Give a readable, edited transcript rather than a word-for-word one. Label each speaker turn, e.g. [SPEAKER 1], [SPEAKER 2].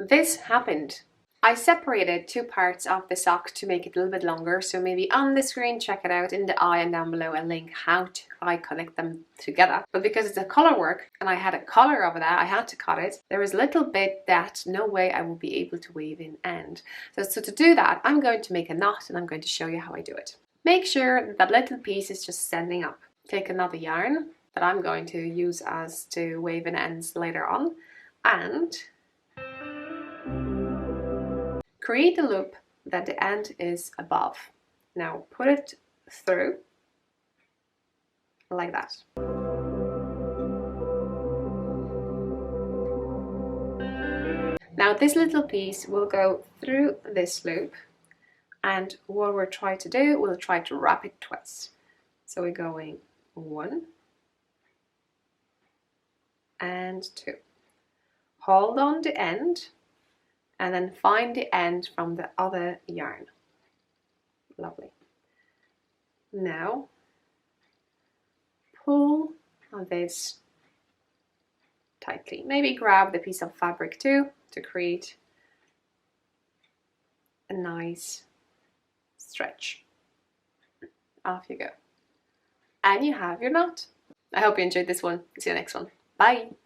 [SPEAKER 1] this happened. I separated two parts of the sock to make it a little bit longer, so maybe on the screen check it out, in the eye and down below a link how I connect them together. But because it's a collar work and I had a collar over that, I had to cut it. There was a little bit that no way I will be able to weave in end. So to do that, I'm going to make a knot and I'm going to show you how I do it. Make sure that that little piece is just standing up. Take another yarn that I'm going to use as to weave in ends later on, and create a loop that the end is above. Now put it through like that. Now this little piece will go through this loop, and what we'll try to do, we'll try to wrap it twice. So we're going 1 and 2. Hold on the end and then find the end from the other yarn. Lovely. Now pull on this tightly. Maybe grab the piece of fabric too to create a nice stretch. Off you go. And you have your knot. I hope you enjoyed this one. See you next one. Bye!